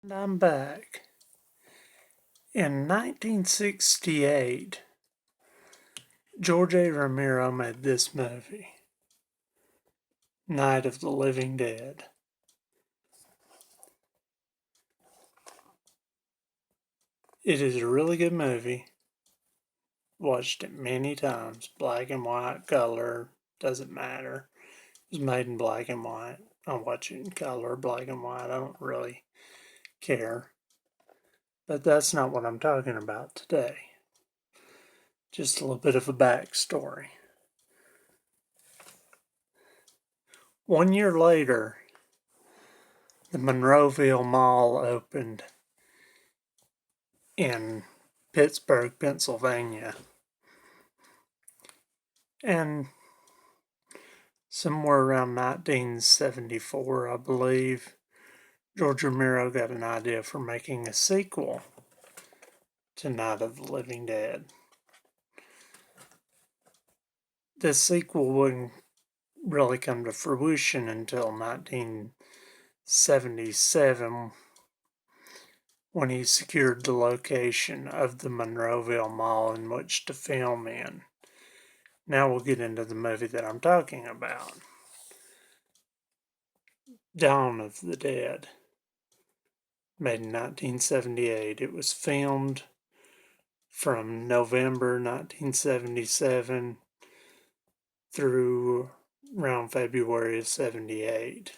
And I'm back. In 1968, George A. Romero made this movie, Night of the Living Dead. It is a really good movie. Watched it many times. Black and white, color, doesn't matter. It was made in black and white. I watch it in color, black and white. I don't really care. But that's not what I'm talking about today. Just a little bit of a backstory. 1 year later, the Monroeville Mall opened in Pittsburgh, Pennsylvania. And somewhere around 1974, I believe, George Romero got an idea for making a sequel to Night of the Living Dead. This sequel wouldn't really come to fruition until 1977, when he secured the location of the Monroeville Mall in which to film in. Now we'll get into the movie that I'm talking about. Dawn of the Dead. Made in 1978. It was filmed from November 1977 through around February of 78.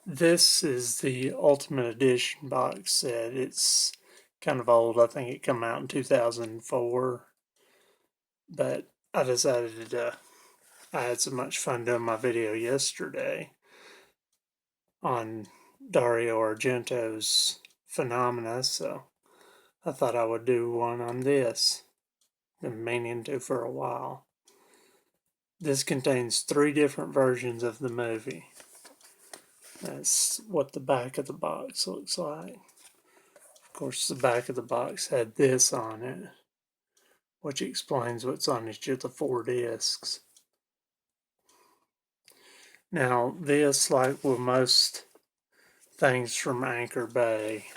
This is the Ultimate Edition box set. It's kind of old. I think it came out in 2004. But I decided I had so much fun doing my video yesterday on Dario Argento's Phenomena, so I thought I would do one on this. Been meaning to for a while. This contains 3 different versions of the movie. That's what the back of the box looks like. Of course, the back of the box had this on it, which explains what's on each of the 4 discs. Now, this, like with most things from Anchor Bay,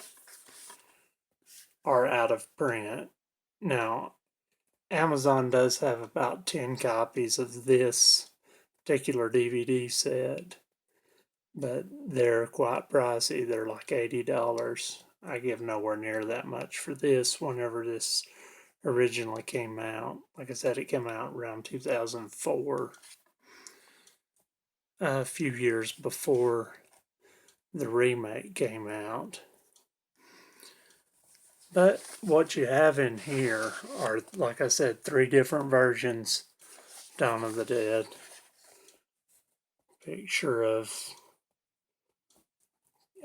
are out of print. Now, Amazon does have about 10 copies of this particular DVD set, but they're quite pricey. They're like $80. I give nowhere near that much for this whenever this originally came out. Like I said, it came out around 2004, a few years before the remake came out. But what you have in here are, like I said, 3 different versions of Dawn of the Dead. Picture of,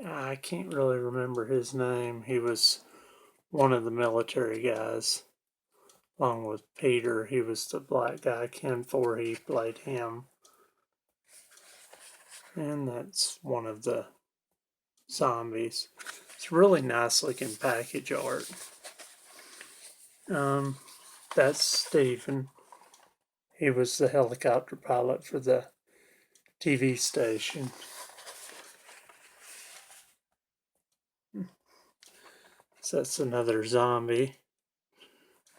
I can't really remember his name. He was one of the military guys, along with Peter. He was the black guy. Ken Voorhees played him. And that's one of the zombies. It's really nice looking package art. That's Stephen. He was the helicopter pilot for the TV station. So that's another zombie.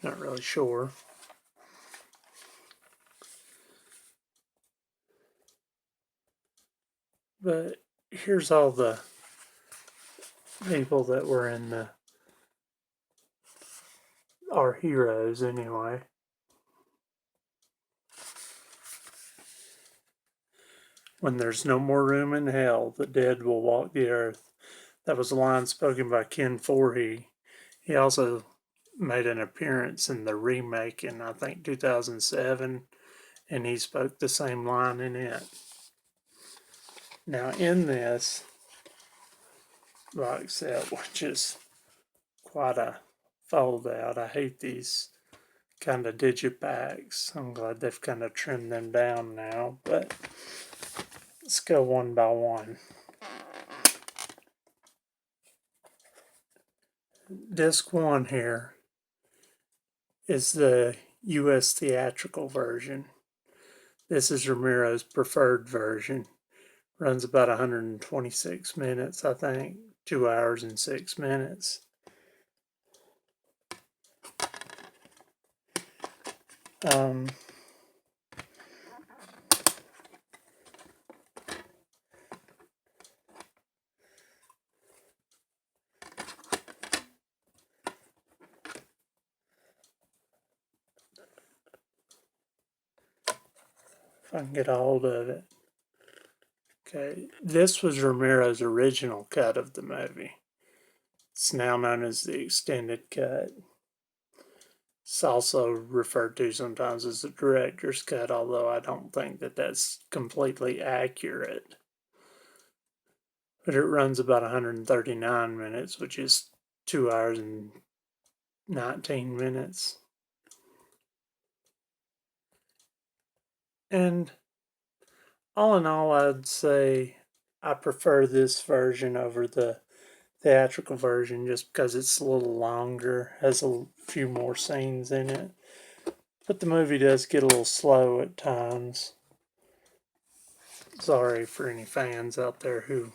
Not really sure. But here's all the people that were in our heroes anyway. When there's no more room in hell, the dead will walk the earth. That was a line spoken by Ken Voorhees. He also made an appearance in the remake in, I think, 2007, and he spoke the same line in it. Now, in this box set, which is quite a fold out, I hate these kind of digipacks. I'm glad they've kind of trimmed them down now, but let's go one by one. Disc 1 here is the US theatrical version. This is Romero's preferred version. Runs about 126 minutes, I think. 2 hours and 6 minutes. Um, if I can get a hold of it. Okay, this was Romero's original cut of the movie. It's now known as the extended cut. It's also referred to sometimes as the director's cut, although I don't think that that's completely accurate. But it runs about 139 minutes, which is 2 hours and 19 minutes. And all in all, I'd say I prefer this version over the theatrical version just because it's a little longer, has a few more scenes in it. But the movie does get a little slow at times. Sorry for any fans out there who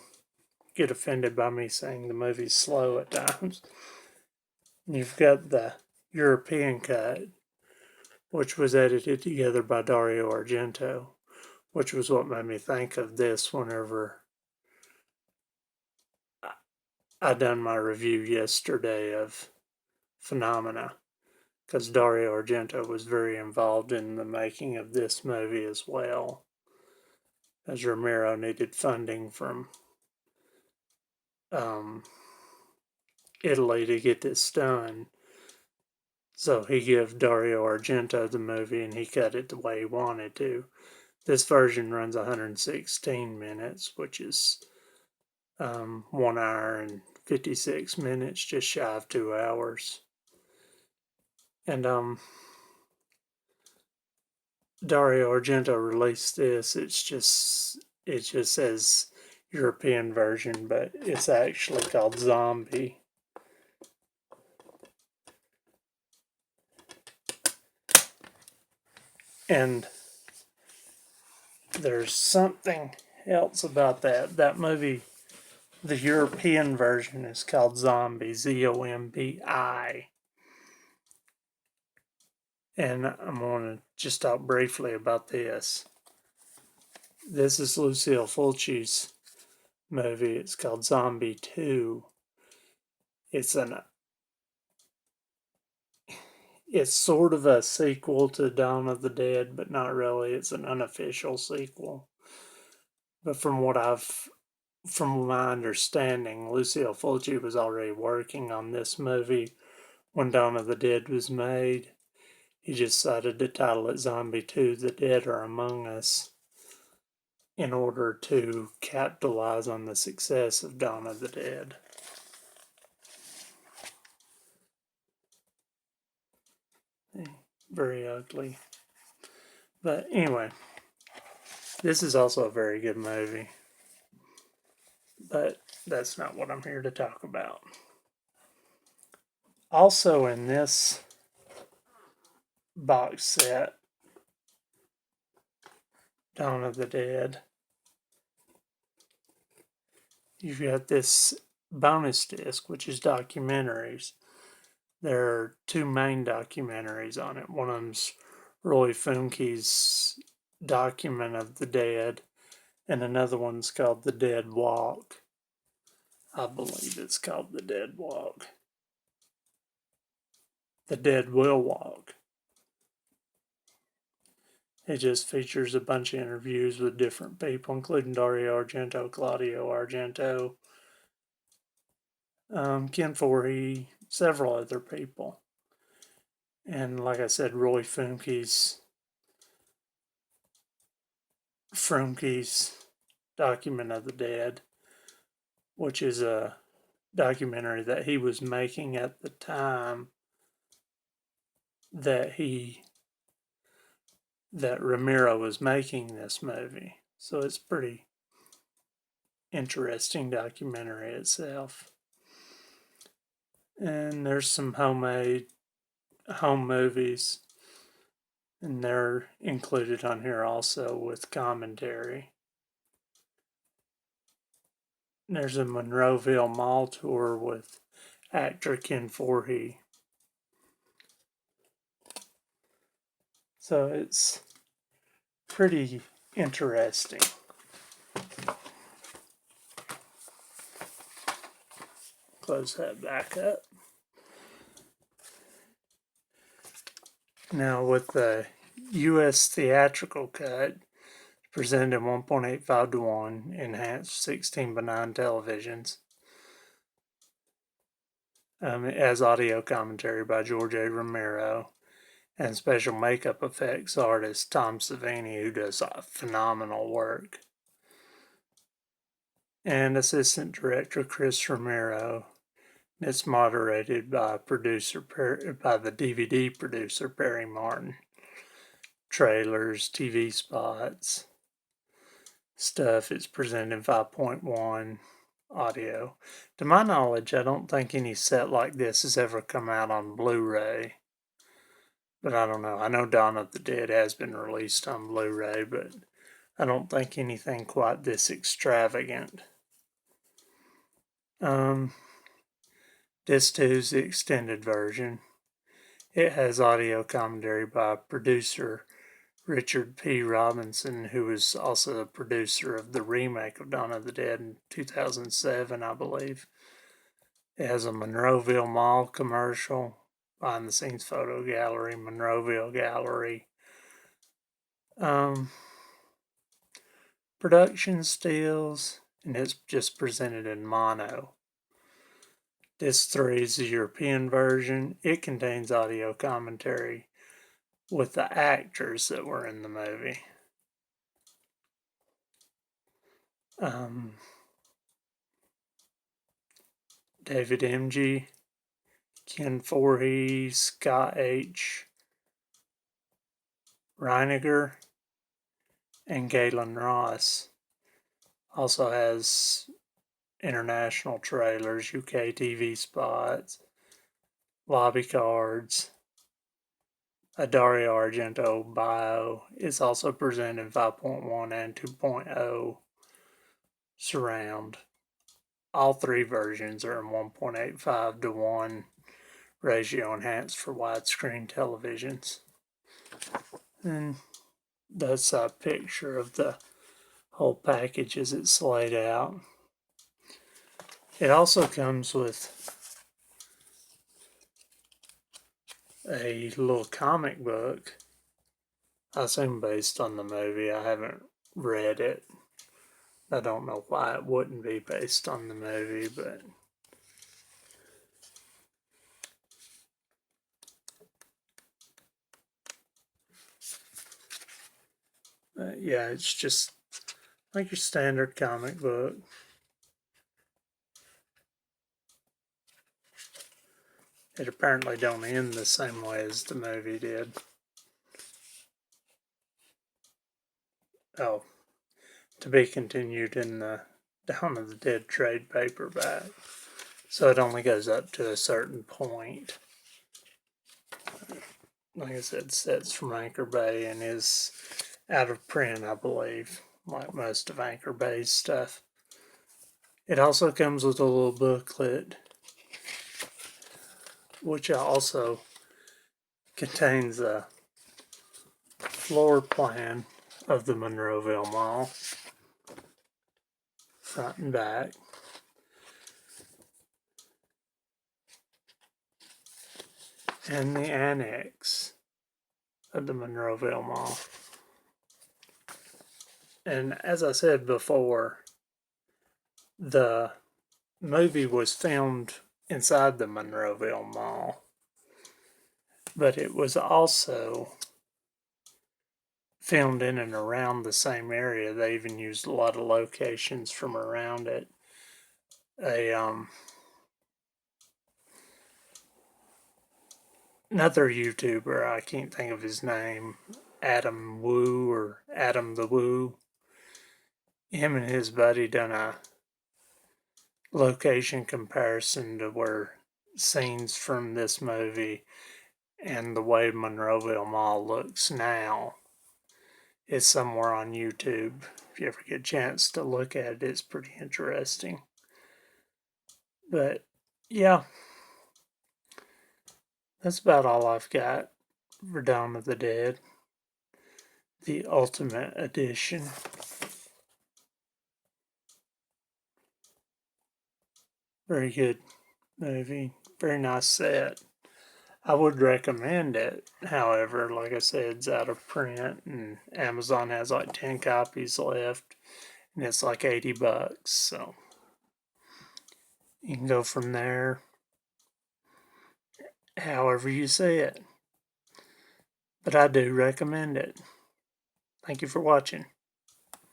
get offended by me saying the movie's slow at times. You've got the European cut, which was edited together by Dario Argento, which was what made me think of this whenever I done my review yesterday of Phenomena, because Dario Argento was very involved in the making of this movie as well, as Romero needed funding from Italy to get this done. So he gave Dario Argento the movie and he cut it the way he wanted to. This version runs 116 minutes, which is 1 hour and 56 minutes, just shy of 2 hours. And Dario Argento released this. It just says European version, but it's actually called Zombie. And there's something else about that movie. The European version is called Zombie, Zombi. And I'm going to just talk briefly about this. This is Lucille Fulci's movie. It's called Zombie 2. It's sort of a sequel to Dawn of the Dead, but not really. It's an unofficial sequel. But from my understanding, Lucille Fulci was already working on this movie when Dawn of the Dead was made. He decided to title it Zombie 2: The Dead Are Among Us in order to capitalize on the success of Dawn of the Dead. Very ugly. But anyway, this is also a very good movie. But that's not what I'm here to talk about. Also in this box set, Dawn of the Dead, you've got this bonus disc, which is documentaries. There are two main documentaries on it. One of them's Roy Funke's Document of the Dead, and another one's called The Dead Walk. I believe it's called The Dead Walk. The Dead Will Walk. It just features a bunch of interviews with different people, including Dario Argento, Claudio Argento, Ken Foree, several other people. And like I said, Roy Funke's Document of the Dead, which is a documentary that he was making at the time that Romero was making this movie. So it's pretty interesting documentary itself. And there's some homemade home movies, and they're included on here also with commentary. There's a Monroeville Mall tour with actor Ken Foree. So it's pretty interesting. Close that back up. Now with the U.S. theatrical cut, presented in 1.85 to 1, enhanced 16:9 televisions. It has audio commentary by George A. Romero and special makeup effects artist Tom Savini, who does phenomenal work, and assistant director Chris Romero. It's moderated by the DVD producer Perry Martin. Trailers, TV spots, stuff. It's presented in 5.1 audio. To my knowledge, I don't think any set like this has ever come out on Blu-ray. But I don't know. I know Dawn of the Dead has been released on Blu-ray, but I don't think anything quite this extravagant. Disc 2 is the extended version. It has audio commentary by producer Richard P. Robinson, who was also the producer of the remake of Dawn of the Dead in 2007, I believe. It has a Monroeville Mall commercial, behind the scenes photo gallery, Monroeville Gallery. Production stills, and it's just presented in mono. Disc 3 is the European version. It contains audio commentary with the actors that were in the movie. David Emge, Ken Foree, Scott H. Reiniger, and Galen Ross. Also has international trailers, UK TV spots, lobby cards, a Dario Argento bio. It's also presented in 5.1 and 2.0 surround. All three versions are in 1.85 to 1 ratio enhanced for widescreen televisions. And that's a picture of the whole package as it's laid out. It also comes with a little comic book, I assume based on the movie. I haven't read it. I don't know why it wouldn't be based on the movie, but yeah, it's just like your standard comic book. It apparently don't end the same way as the movie did. Oh, to be continued in the Dawn of the Dead trade paperback. So it only goes up to a certain point. Like I said, sets from Anchor Bay and is out of print, I believe, like most of Anchor Bay's stuff. It also comes with a little booklet, which also contains a floor plan of the Monroeville Mall, front and back. And the annex of the Monroeville Mall. And as I said before, the movie was filmed inside the Monroeville Mall, but it was also filmed in and around the same area. They even used a lot of locations from around it. Another YouTuber, I can't think of his name, Adam Woo or Adam the Woo. Him and his buddy done a location comparison to where scenes from this movie and the way Monroeville Mall looks now. It's somewhere on YouTube. If you ever get a chance to look at it, it's pretty interesting. But yeah, that's about all I've got for Dawn of the Dead, the Ultimate Edition. Very good movie. Very nice set. I would recommend it. However, like I said, it's out of print and Amazon has like 10 copies left and it's like $80. So you can go from there however you see it. But I do recommend it. Thank you for watching.